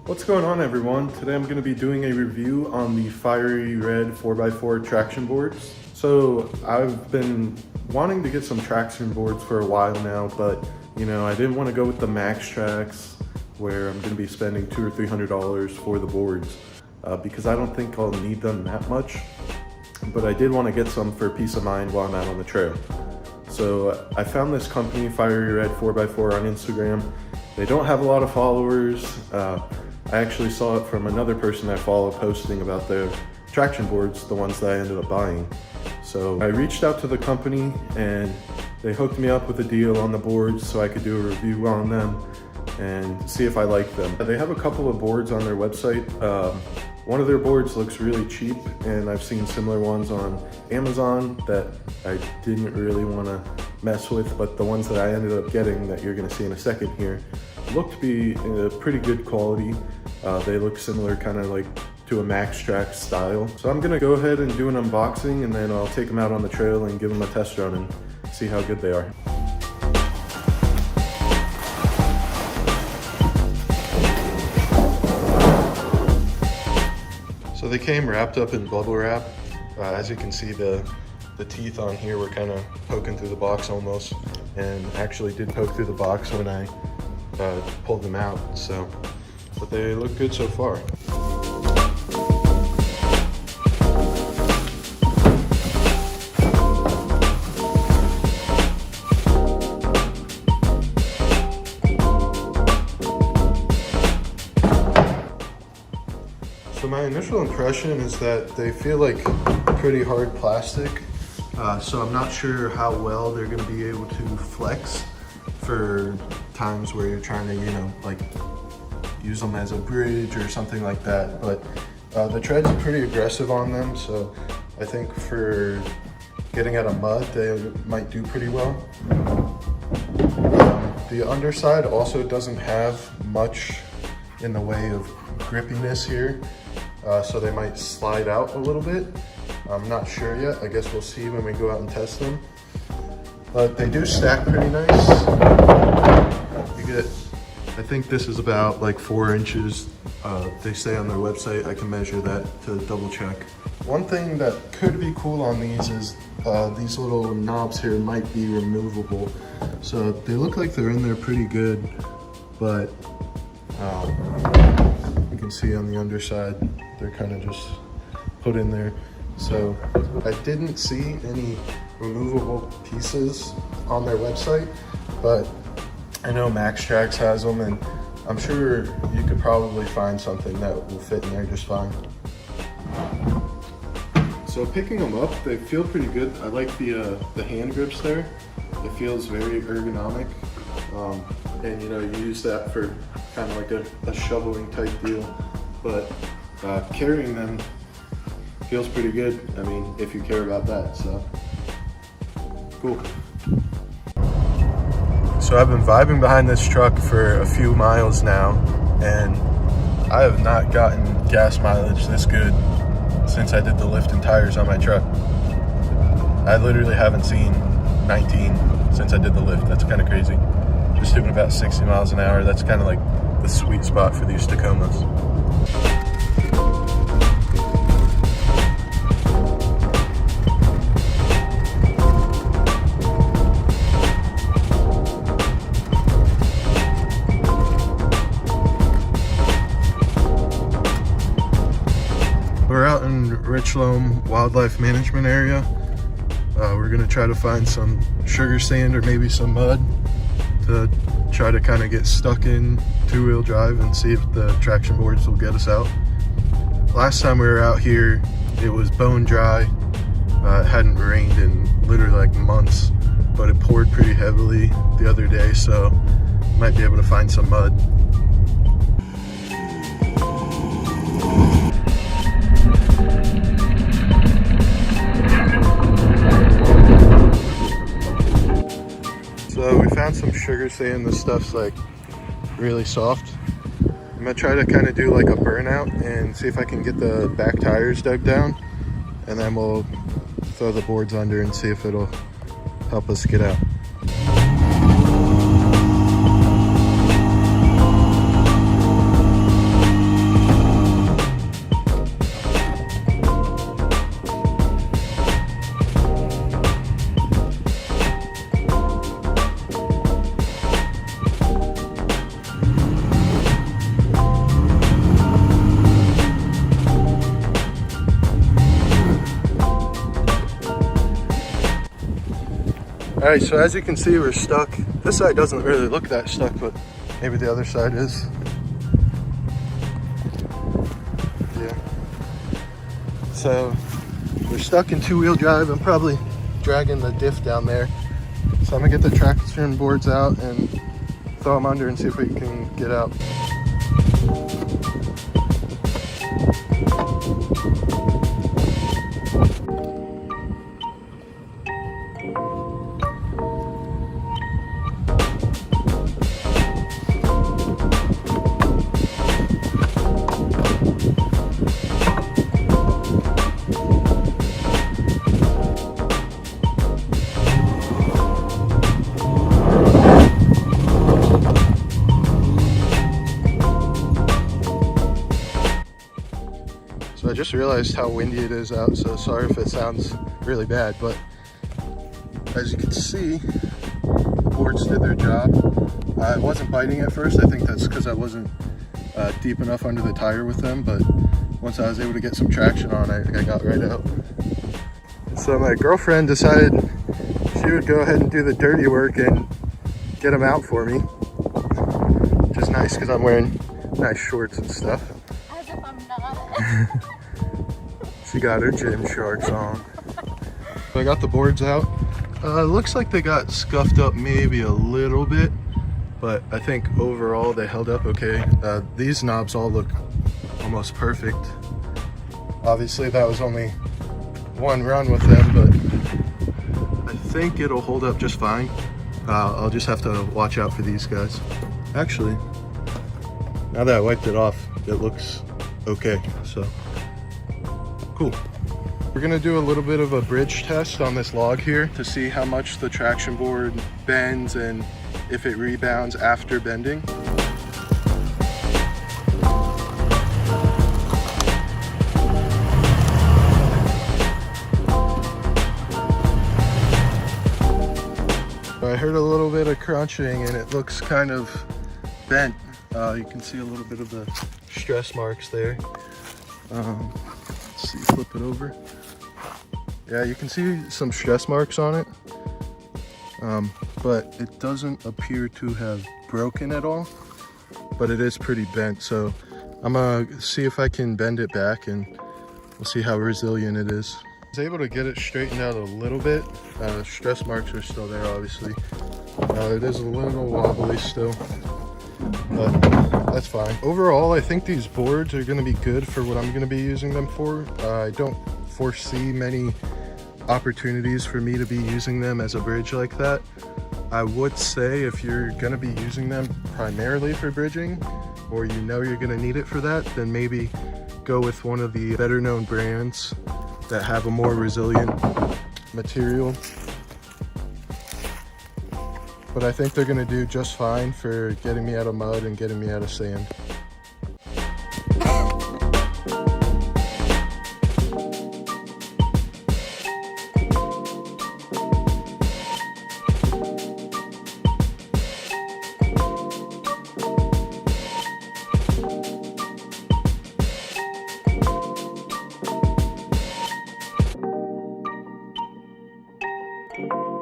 What's going on, everyone? Today I'm going to be doing a review on the fiery red 4x4 traction boards. So I've been wanting to get some traction boards for a while now, but I didn't want to go with the Max Tracks where I'm going to be spending $200 or $300 for the boards because I don't think I'll need them that much. But I did want to get some for peace of mind while I'm out on the trail. So I found this company, Fiery Red 4x4, on Instagram. They don't have a lot of followers. I actually saw it from another person I follow posting about their traction boards, the ones that I ended up buying. So I reached out to the company and they hooked me up with a deal on the boards so I could do a review on them and see if I like them. They have a couple of boards on their website. One of their boards looks really cheap, and I've seen similar ones on Amazon that I didn't really want to mess with, but the ones that I ended up getting that you're going to see in a second here look to be pretty good quality. They look similar kind of like to a Max Track style. So I'm going to go ahead and do an unboxing, and then I'll take them out on the trail and give them a test run and see how good they are. So they came wrapped up in bubble wrap. As you can see, the teeth on here were kind of poking through the box almost, and actually did poke through the box when I pulled them out. So, but they look good so far. So my initial impression is that they feel like pretty hard plastic. So I'm not sure how well they're going to be able to flex for times where you're trying to, like use them as a bridge or something like that. But the treads are pretty aggressive on them, so I think for getting out of mud, they might do pretty well. The underside also doesn't have much in the way of grippiness here, so they might slide out a little bit. I'm not sure yet. I guess we'll see when we go out and test them. But they do stack pretty nice. You get, I think this is about like 4 inches. They say on their website. I can measure that to double check. One thing that could be cool on these is these little knobs here might be removable. So they look like they're in there pretty good, but you can see on the underside, they're kind of just put in there. So I didn't see any removable pieces on their website, but I know Max Tracks has them, and I'm sure you could probably find something that will fit in there just fine. So picking them up, they feel pretty good. I like the hand grips there. It feels very ergonomic, and you use that for kind of like a shoveling type deal, but carrying them feels pretty good. I mean, if you care about that, so cool. So I've been vibing behind this truck for a few miles now, and I have not gotten gas mileage this good since I did the lift and tires on my truck. I literally haven't seen 19 since I did the lift. That's kind of crazy. Just doing about 60 miles an hour. That's kind of like the sweet spot for these Tacomas. We're out in Richloam Wildlife Management Area. We're gonna try to find some sugar sand or maybe some mud to try to kind of get stuck in two-wheel drive and see if the traction boards will get us out. Last time we were out here, it was bone dry. It hadn't rained in literally like months, but it poured pretty heavily the other day, so might be able to find some mud. So we found some sugar sand. This stuff's like really soft. I'm gonna try to kind of do like a burnout and see if I can get the back tires dug down, and then we'll throw the boards under and see if it'll help us get out. Alright, so as you can see, we're stuck. This side doesn't really look that stuck, but maybe the other side is. Yeah. So we're stuck in two-wheel drive. I'm probably dragging the diff down there. So I'm gonna get the traction boards out and throw them under and see if we can get out. So I just realized how windy it is out, so sorry if it sounds really bad, but as you can see, the boards did their job. I wasn't biting at first. I think that's because I wasn't deep enough under the tire with them, but once I was able to get some traction on it, I got right out. So my girlfriend decided she would go ahead and do the dirty work and get them out for me, which is nice because I'm wearing nice shorts and stuff. As if I'm not. She got her Gymsharks on. So I got the boards out. Looks like they got scuffed up maybe a little bit, but I think overall they held up okay. These knobs all look almost perfect. Obviously that was only one run with them, but I think it'll hold up just fine. I'll just have to watch out for these guys. Actually, now that I wiped it off, it looks okay, so cool. We're gonna do a little bit of a bridge test on this log here to see how much the traction board bends and if it rebounds after bending. I heard a little bit of crunching and it looks kind of bent. You can see a little bit of the stress marks there. Let's see, flip it over. Yeah, you can see some stress marks on it, but it doesn't appear to have broken at all, but it is pretty bent. So I'm gonna see if I can bend it back and we'll see how resilient it is. I was able to get it straightened out a little bit. Stress marks are still there, obviously. It is a little wobbly still, but that's fine. Overall, I think these boards are going to be good for what I'm going to be using them for. I don't foresee many opportunities for me to be using them as a bridge like that. I would say if you're going to be using them primarily for bridging, or you know you're going to need it for that, then maybe go with one of the better known brands that have a more resilient material. But I think they're gonna do just fine for getting me out of mud and getting me out of sand. you.